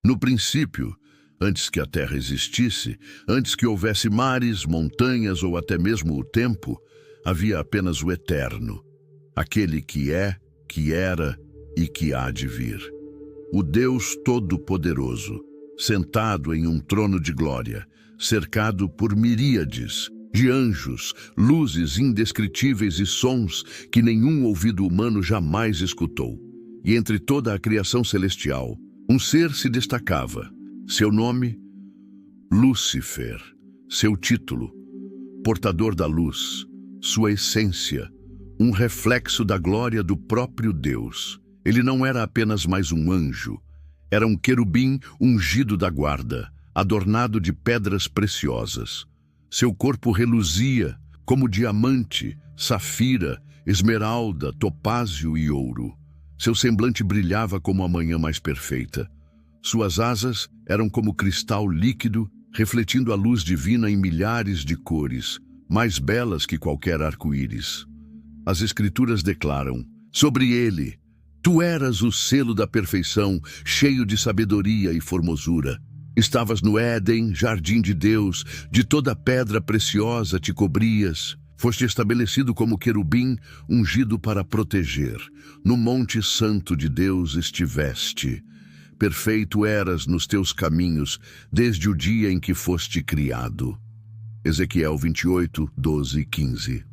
No princípio, antes que a terra existisse, antes que houvesse mares, montanhas ou até mesmo o tempo, havia apenas o Eterno, aquele que é, que era e que há de vir. O Deus Todo-Poderoso, sentado em um trono de glória, cercado por miríades de anjos, luzes indescritíveis e sons que nenhum ouvido humano jamais escutou. E entre toda a criação celestial, um ser se destacava. Seu nome, Lúcifer. Seu título, portador da luz. Sua essência, um reflexo da glória do próprio Deus. Ele não era apenas mais um anjo. Era um querubim ungido da guarda, adornado de pedras preciosas. Seu corpo reluzia como diamante, safira, esmeralda, topázio e ouro. Seu semblante brilhava como a manhã mais perfeita. Suas asas eram como cristal líquido, refletindo a luz divina em milhares de cores, mais belas que qualquer arco-íris. As Escrituras declaram: sobre ele, tu eras o selo da perfeição, cheio de sabedoria e formosura. Estavas no Éden, jardim de Deus, de toda pedra preciosa te cobrias. Foste estabelecido como querubim, ungido para proteger. No monte santo de Deus estiveste. Perfeito eras nos teus caminhos, desde o dia em que foste criado. Ezequiel 28, 12 e 15.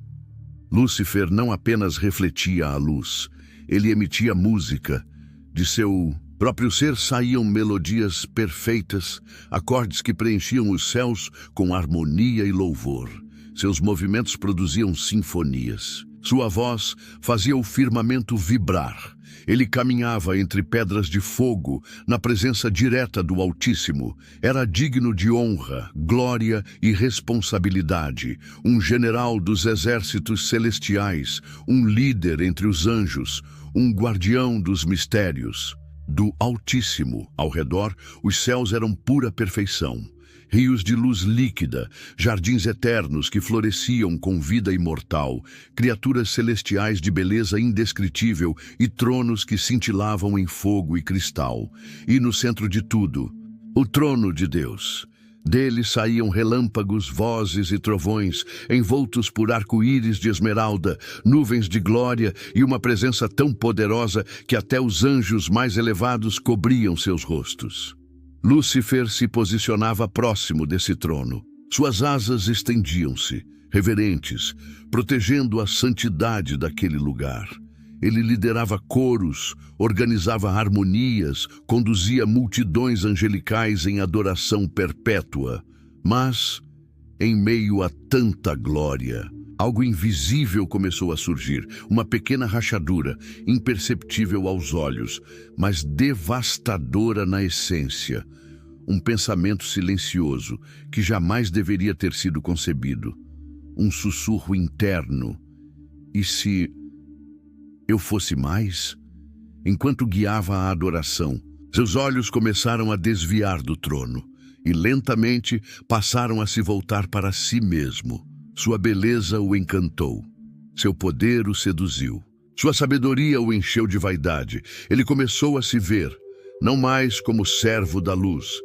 Lúcifer não apenas refletia a luz, ele emitia música. De seu próprio ser saíam melodias perfeitas, acordes que preenchiam os céus com harmonia e louvor. Seus movimentos produziam sinfonias. Sua voz fazia o firmamento vibrar. Ele caminhava entre pedras de fogo, na presença direta do Altíssimo. Era digno de honra, glória e responsabilidade. Um general dos exércitos celestiais, um líder entre os anjos, um guardião dos mistérios. Do Altíssimo, ao redor, os céus eram pura perfeição. Rios de luz líquida, jardins eternos que floresciam com vida imortal, criaturas celestiais de beleza indescritível e tronos que cintilavam em fogo e cristal. E no centro de tudo, o trono de Deus. Dele saíam relâmpagos, vozes e trovões, envoltos por arco-íris de esmeralda, nuvens de glória e uma presença tão poderosa que até os anjos mais elevados cobriam seus rostos. Lúcifer se posicionava próximo desse trono. Suas asas estendiam-se, reverentes, protegendo a santidade daquele lugar. Ele liderava coros, organizava harmonias, conduzia multidões angelicais em adoração perpétua. Mas, em meio a tanta glória, algo invisível começou a surgir, uma pequena rachadura, imperceptível aos olhos, mas devastadora na essência. Um pensamento silencioso que jamais deveria ter sido concebido. Um sussurro interno. E se eu fosse mais? Enquanto guiava a adoração, seus olhos começaram a desviar do trono e lentamente passaram a se voltar para si mesmo. Sua beleza o encantou. Seu poder o seduziu. Sua sabedoria o encheu de vaidade. Ele começou a se ver, não mais como servo da luz,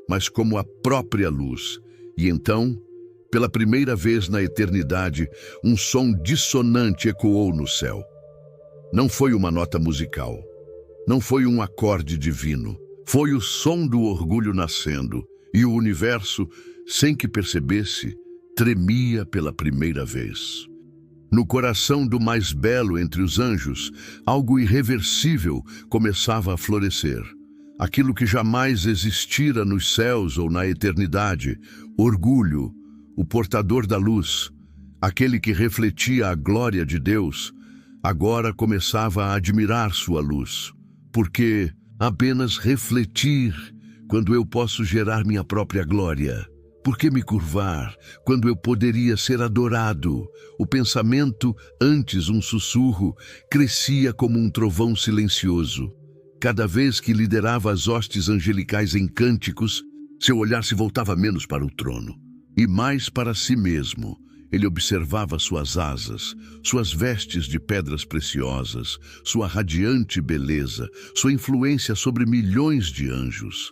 mas como a própria luz. E então, pela primeira vez na eternidade, um som dissonante ecoou no céu. Não foi uma nota musical. Não foi um acorde divino. Foi o som do orgulho nascendo. E o universo, sem que percebesse, tremia pela primeira vez. No coração do mais belo entre os anjos, algo irreversível começava a florescer. Aquilo que jamais existira nos céus ou na eternidade, orgulho, o portador da luz, aquele que refletia a glória de Deus, agora começava a admirar sua luz. Porque apenas refletir quando eu posso gerar minha própria glória? Por que me curvar quando eu poderia ser adorado? O pensamento, antes um sussurro, crescia como um trovão silencioso. Cada vez que liderava as hostes angelicais em cânticos, seu olhar se voltava menos para o trono e mais para si mesmo. Ele observava suas asas, suas vestes de pedras preciosas, sua radiante beleza, sua influência sobre milhões de anjos.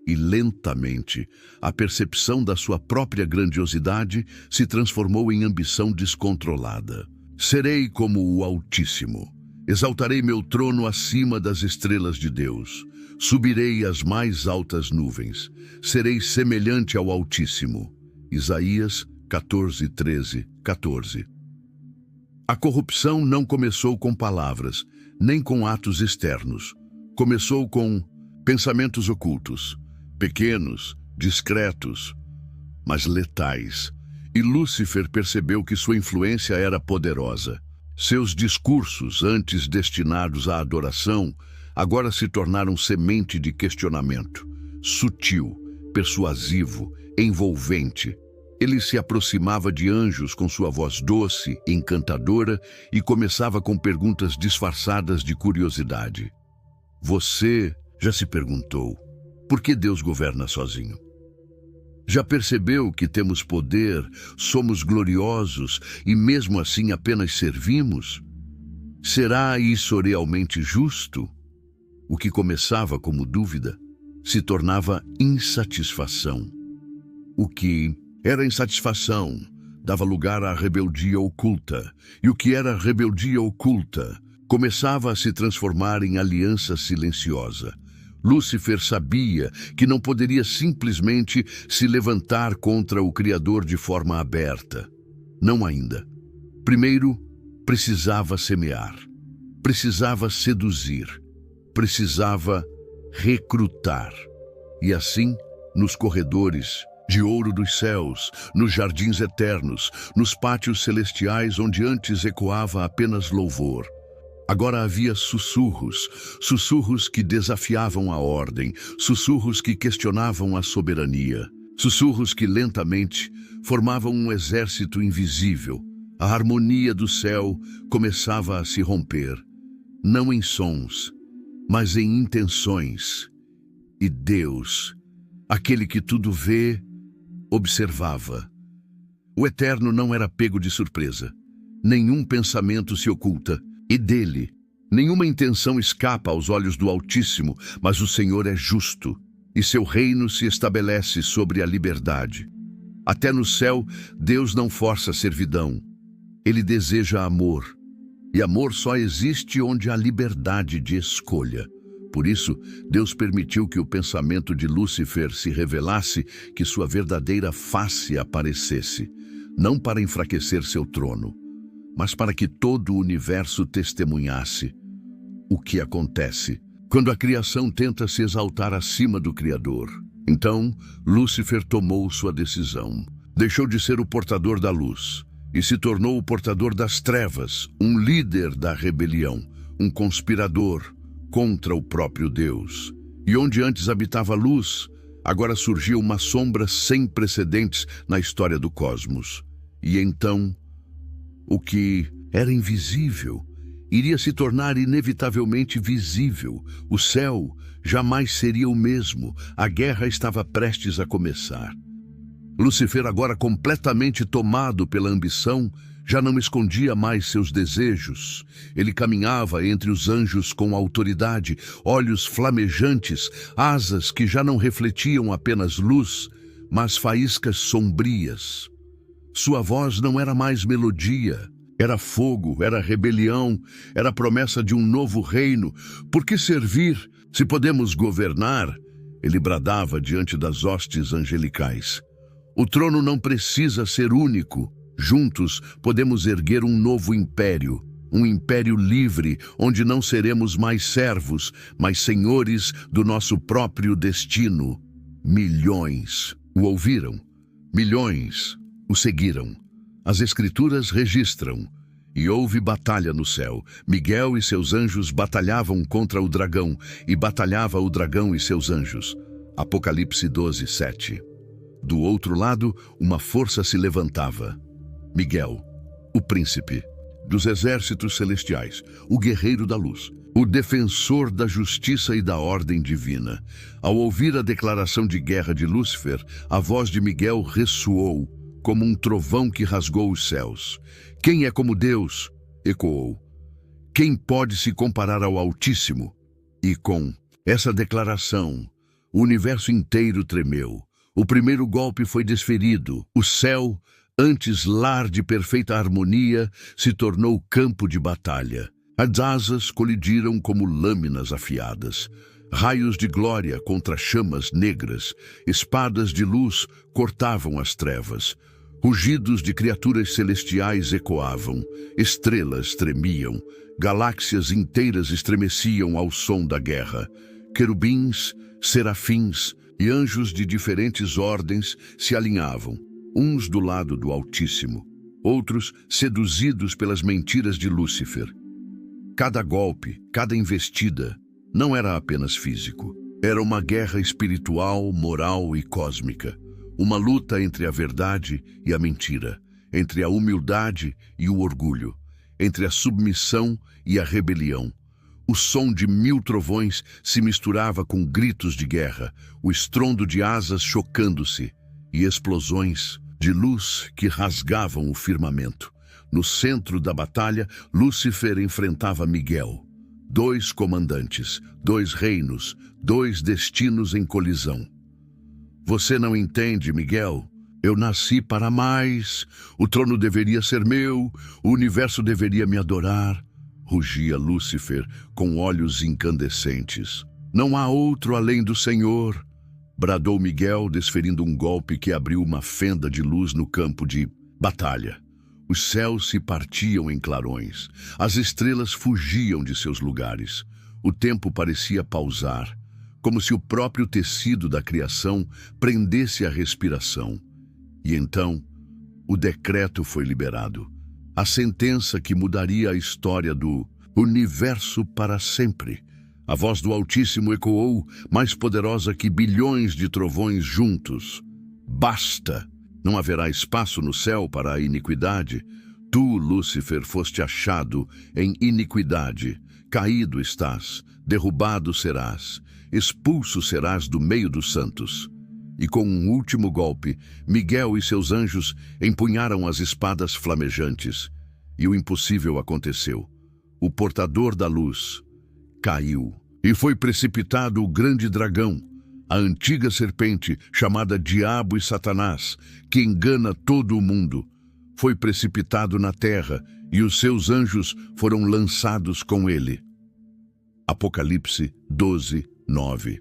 E lentamente, a percepção da sua própria grandiosidade se transformou em ambição descontrolada. Serei como o Altíssimo. Exaltarei meu trono acima das estrelas de Deus. Subirei às mais altas nuvens. Serei semelhante ao Altíssimo. Isaías 14:13-14. A corrupção não começou com palavras, nem com atos externos. Começou com pensamentos ocultos, pequenos, discretos, mas letais. E Lúcifer percebeu que sua influência era poderosa. Seus discursos, antes destinados à adoração, agora se tornaram semente de questionamento. Sutil, persuasivo, envolvente. Ele se aproximava de anjos com sua voz doce, encantadora, e começava com perguntas disfarçadas de curiosidade. Você já se perguntou, por que Deus governa sozinho? Já percebeu que temos poder, somos gloriosos e mesmo assim apenas servimos? Será isso realmente justo? O que começava como dúvida se tornava insatisfação. O que era insatisfação dava lugar à rebeldia oculta, e o que era rebeldia oculta começava a se transformar em aliança silenciosa. Lúcifer sabia que não poderia simplesmente se levantar contra o Criador de forma aberta. Não ainda. Primeiro, precisava semear, precisava seduzir, precisava recrutar. E assim, nos corredores de ouro dos céus, nos jardins eternos, nos pátios celestiais onde antes ecoava apenas louvor, agora havia sussurros, sussurros que desafiavam a ordem, sussurros que questionavam a soberania, sussurros que lentamente formavam um exército invisível. A harmonia do céu começava a se romper, não em sons, mas em intenções. E Deus, aquele que tudo vê, observava. O Eterno não era pego de surpresa. Nenhum pensamento se oculta. E dele, nenhuma intenção escapa aos olhos do Altíssimo, mas o Senhor é justo, e seu reino se estabelece sobre a liberdade. Até no céu, Deus não força servidão. Ele deseja amor, e amor só existe onde há liberdade de escolha. Por isso, Deus permitiu que o pensamento de Lúcifer se revelasse, que sua verdadeira face aparecesse, não para enfraquecer seu trono, mas para que todo o universo testemunhasse o que acontece quando a criação tenta se exaltar acima do Criador. Então, Lúcifer tomou sua decisão. Deixou de ser o portador da luz e se tornou o portador das trevas, um líder da rebelião, um conspirador contra o próprio Deus. E onde antes habitava a luz, agora surgiu uma sombra sem precedentes na história do cosmos. E então, o que era invisível iria se tornar inevitavelmente visível. O céu jamais seria o mesmo. A guerra estava prestes a começar. Lúcifer, agora completamente tomado pela ambição, já não escondia mais seus desejos. Ele caminhava entre os anjos com autoridade, olhos flamejantes, asas que já não refletiam apenas luz, mas faíscas sombrias. Sua voz não era mais melodia, era fogo, era rebelião, era a promessa de um novo reino. Por que servir se podemos governar? Ele bradava diante das hostes angelicais. O trono não precisa ser único. Juntos podemos erguer um novo império, um império livre, onde não seremos mais servos, mas senhores do nosso próprio destino. Milhões o ouviram, milhões o seguiram. As Escrituras registram, e houve batalha no céu. Miguel e seus anjos batalhavam contra o dragão, e batalhava o dragão e seus anjos. Apocalipse 12:7. Do outro lado, uma força se levantava. Miguel, o príncipe dos exércitos celestiais, o guerreiro da luz, o defensor da justiça e da ordem divina. Ao ouvir a declaração de guerra de Lúcifer, a voz de Miguel ressoou como um trovão que rasgou os céus. Quem é como Deus? Ecoou. Quem pode se comparar ao Altíssimo? E com essa declaração, O universo inteiro tremeu. O primeiro golpe foi desferido. O céu, antes lar de perfeita harmonia, se tornou campo de batalha. As asas colidiram como lâminas afiadas. Raios de glória contra chamas negras, espadas de luz cortavam as trevas. Rugidos de criaturas celestiais ecoavam, estrelas tremiam, galáxias inteiras estremeciam ao som da guerra. Querubins, serafins e anjos de diferentes ordens se alinhavam, uns do lado do Altíssimo, outros seduzidos pelas mentiras de Lúcifer. Cada golpe, cada investida, não era apenas físico. Era uma guerra espiritual, moral e cósmica. Uma luta entre a verdade e a mentira, entre a humildade e o orgulho, entre a submissão e a rebelião. O som de 1000 trovões se misturava com gritos de guerra, o estrondo de asas chocando-se e explosões de luz que rasgavam o firmamento. No centro da batalha, Lúcifer enfrentava Miguel. 2 comandantes, 2 reinos, 2 destinos em colisão. Você não entende, Miguel? Eu nasci para mais. O trono deveria ser meu. O universo deveria me adorar. Rugia Lúcifer com olhos incandescentes. Não há outro além do Senhor. Bradou Miguel, desferindo um golpe que abriu uma fenda de luz no campo de batalha. Os céus se partiam em clarões. As estrelas fugiam de seus lugares. O tempo parecia pausar, como se o próprio tecido da criação prendesse a respiração. E então, o decreto foi liberado. A sentença que mudaria a história do universo para sempre. A voz do Altíssimo ecoou, mais poderosa que bilhões de trovões juntos. Basta! Não haverá espaço no céu para a iniquidade. Tu, Lúcifer, foste achado em iniquidade. Caído estás, derrubado serás, expulso serás do meio dos santos. E com um último golpe, Miguel e seus anjos empunharam as espadas flamejantes. E o impossível aconteceu. O portador da luz caiu. E foi precipitado o grande dragão, a antiga serpente chamada Diabo e Satanás, que engana todo o mundo. Foi precipitado na terra e os seus anjos foram lançados com ele. Apocalipse 12, 9.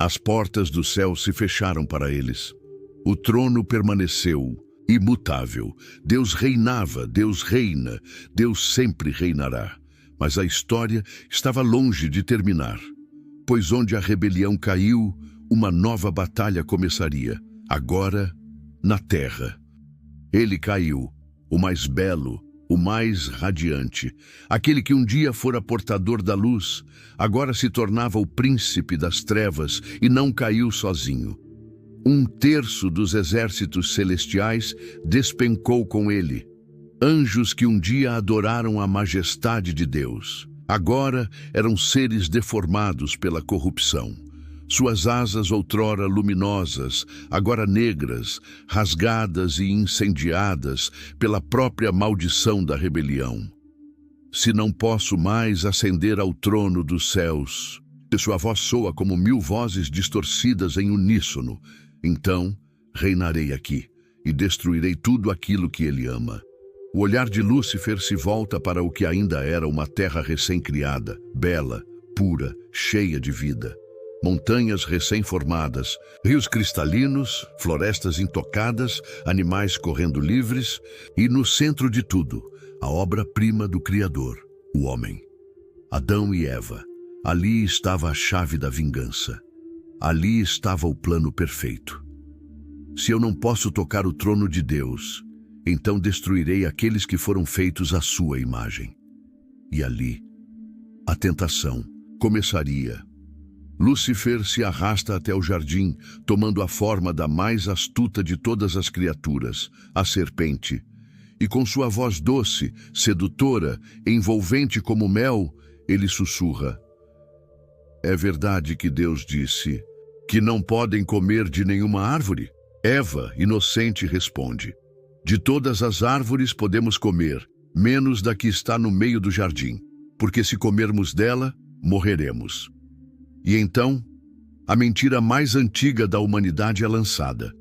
As portas do céu se fecharam para eles. O trono permaneceu imutável. Deus reinava, Deus reina, Deus sempre reinará. Mas a história estava longe de terminar, pois onde a rebelião caiu, uma nova batalha começaria, agora na terra. Ele caiu, o mais belo, o mais radiante, aquele que um dia fora portador da luz, agora se tornava o príncipe das trevas e não caiu sozinho. 1/3 dos exércitos celestiais despencou com ele. Anjos que um dia adoraram a majestade de Deus, agora eram seres deformados pela corrupção. Suas asas outrora luminosas, agora negras, rasgadas e incendiadas pela própria maldição da rebelião. Se não posso mais ascender ao trono dos céus, e sua voz soa como 1000 vozes distorcidas em uníssono, então reinarei aqui e destruirei tudo aquilo que ele ama. O olhar de Lúcifer se volta para o que ainda era uma terra recém-criada, bela, pura, cheia de vida. Montanhas recém-formadas, rios cristalinos, florestas intocadas, animais correndo livres e, no centro de tudo, a obra-prima do Criador, o homem. Adão e Eva. Ali estava a chave da vingança. Ali estava o plano perfeito. Se eu não posso tocar o trono de Deus, então destruirei aqueles que foram feitos à sua imagem. E ali, a tentação começaria. Lúcifer se arrasta até o jardim, tomando a forma da mais astuta de todas as criaturas, a serpente. E com sua voz doce, sedutora, envolvente como mel, ele sussurra: é verdade que Deus disse que não podem comer de nenhuma árvore? Eva, inocente, responde: de todas as árvores podemos comer, menos da que está no meio do jardim, porque se comermos dela, morreremos. E então, A mentira mais antiga da humanidade é lançada.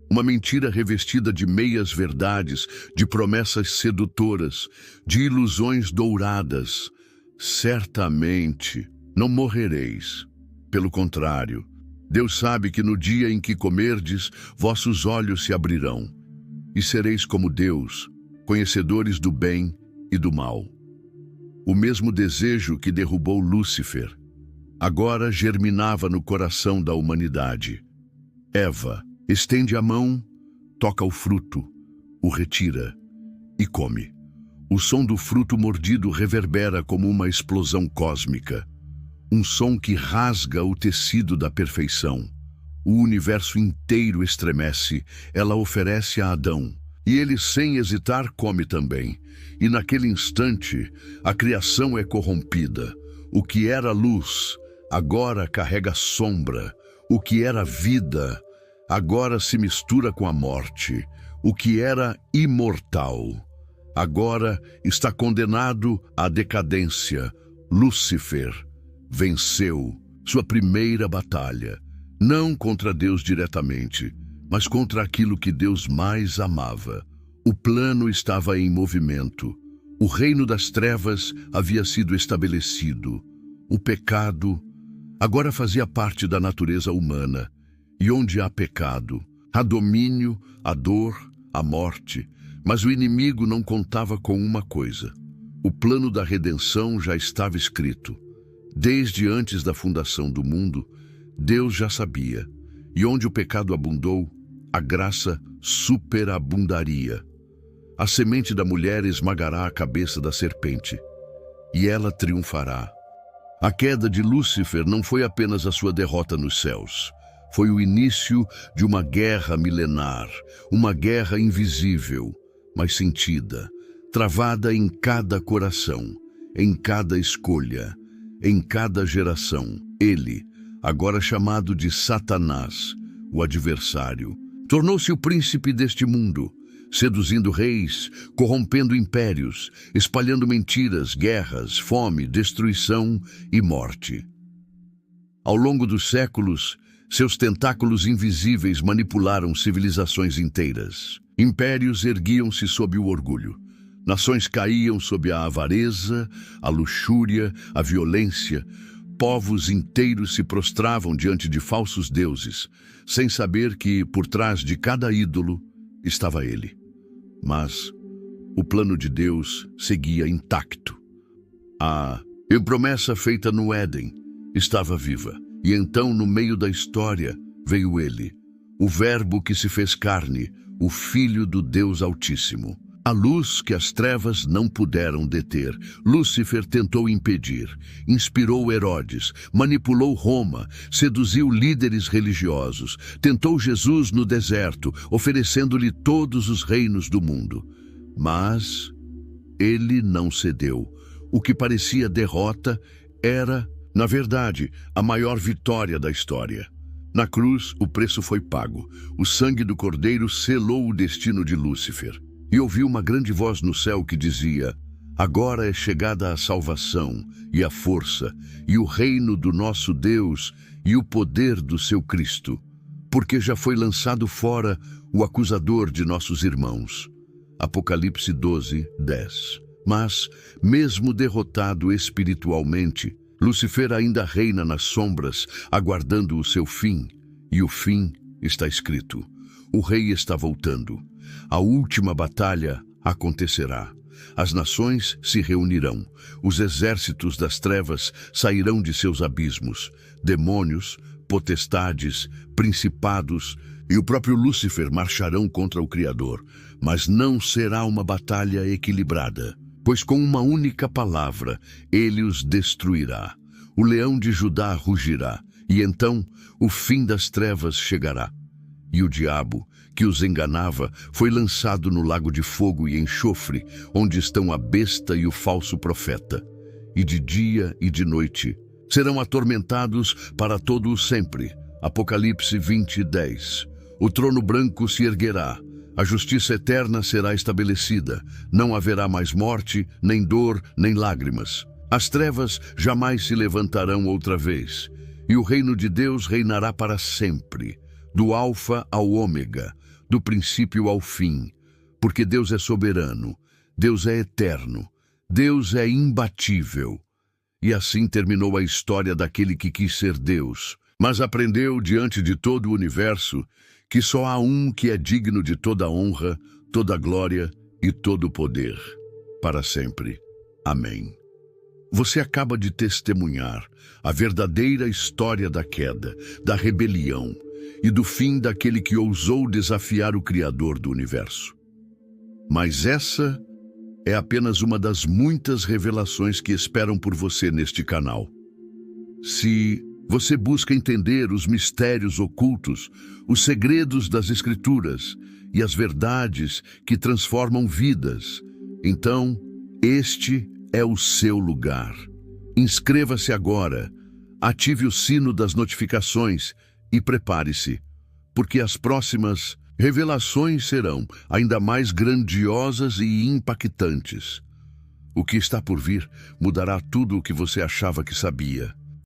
Uma mentira revestida de meias verdades, de promessas sedutoras, de ilusões douradas. Certamente não morrereis. Pelo contrário, Deus sabe que no dia em que comerdes, vossos olhos se abrirão, e sereis como Deus, conhecedores do bem e do mal. O mesmo desejo que derrubou Lúcifer agora germinava no coração da humanidade. Eva estende a mão, toca o fruto, o retira e come. O som do fruto mordido reverbera como uma explosão cósmica, um som que rasga o tecido da perfeição. O universo inteiro estremece, ela oferece a Adão, e ele sem hesitar come também. E naquele instante, a criação é corrompida. O que era luz, agora carrega sombra. O que era vida, agora se mistura com a morte. O que era imortal, agora está condenado à decadência. Lúcifer venceu sua primeira batalha, não contra Deus diretamente, mas contra aquilo que Deus mais amava. O plano estava em movimento. O reino das trevas havia sido estabelecido. O pecado agora fazia parte da natureza humana. E onde há pecado, há domínio, a dor, a morte. Mas o inimigo não contava com uma coisa. O plano da redenção já estava escrito. Desde antes da fundação do mundo, Deus já sabia. E onde o pecado abundou, a graça superabundaria. A semente da mulher esmagará a cabeça da serpente, e ela triunfará. A queda de Lúcifer não foi apenas a sua derrota nos céus. Foi o início de uma guerra milenar, uma guerra invisível, mas sentida, travada em cada coração, em cada escolha, em cada geração. Ele, agora chamado de Satanás, o adversário, tornou-se o príncipe deste mundo, seduzindo reis, corrompendo impérios, espalhando mentiras, guerras, fome, destruição e morte. Ao longo dos séculos, seus tentáculos invisíveis manipularam civilizações inteiras. Impérios erguiam-se sob o orgulho. Nações caíam sob a avareza, a luxúria, a violência. Povos inteiros se prostravam diante de falsos deuses, sem saber que, por trás de cada ídolo, estava ele. Mas o plano de Deus seguia intacto. A promessa feita no Éden estava viva. E então, no meio da história, veio ele, o Verbo que se fez carne, o Filho do Deus Altíssimo. A luz que as trevas não puderam deter, Lúcifer tentou impedir, inspirou Herodes, manipulou Roma, seduziu líderes religiosos, tentou Jesus no deserto, oferecendo-lhe todos os reinos do mundo. Mas ele não cedeu. O que parecia derrota era, na verdade, a maior vitória da história. Na cruz, o preço foi pago. O sangue do Cordeiro selou o destino de Lúcifer. E ouvi uma grande voz no céu que dizia: agora é chegada a salvação, e a força, e o reino do nosso Deus, e o poder do seu Cristo, porque já foi lançado fora o acusador de nossos irmãos. Apocalipse 12:10. Mas, mesmo derrotado espiritualmente, Lúcifer ainda reina nas sombras, aguardando o seu fim, e o fim está escrito. O rei está voltando. A última batalha acontecerá. As nações se reunirão. Os exércitos das trevas sairão de seus abismos. Demônios, potestades, principados e o próprio Lúcifer marcharão contra o Criador. Mas não será uma batalha equilibrada, pois com uma única palavra ele os destruirá. O leão de Judá rugirá, e então o fim das trevas chegará. E o diabo, que os enganava, foi lançado no lago de fogo e enxofre, onde estão a besta e o falso profeta. E de dia e de noite serão atormentados para todo o sempre. Apocalipse 20:10. O trono branco se erguerá. A justiça eterna será estabelecida. Não haverá mais morte, nem dor, nem lágrimas. As trevas jamais se levantarão outra vez. E o reino de Deus reinará para sempre, do Alfa ao Ômega, do princípio ao fim, porque Deus é soberano, Deus é eterno, Deus é imbatível. E assim terminou a história daquele que quis ser Deus, mas aprendeu diante de todo o universo que só há um que é digno de toda honra, toda glória e todo poder, para sempre. Amém. Você acaba de testemunhar a verdadeira história da queda, da rebelião e do fim daquele que ousou desafiar o Criador do universo. Mas essa é apenas uma das muitas revelações que esperam por você neste canal. Se você busca entender os mistérios ocultos, os segredos das Escrituras e as verdades que transformam vidas, então este é o seu lugar. Inscreva-se agora, ative o sino das notificações e prepare-se, porque as próximas revelações serão ainda mais grandiosas e impactantes. O que está por vir mudará tudo o que você achava que sabia.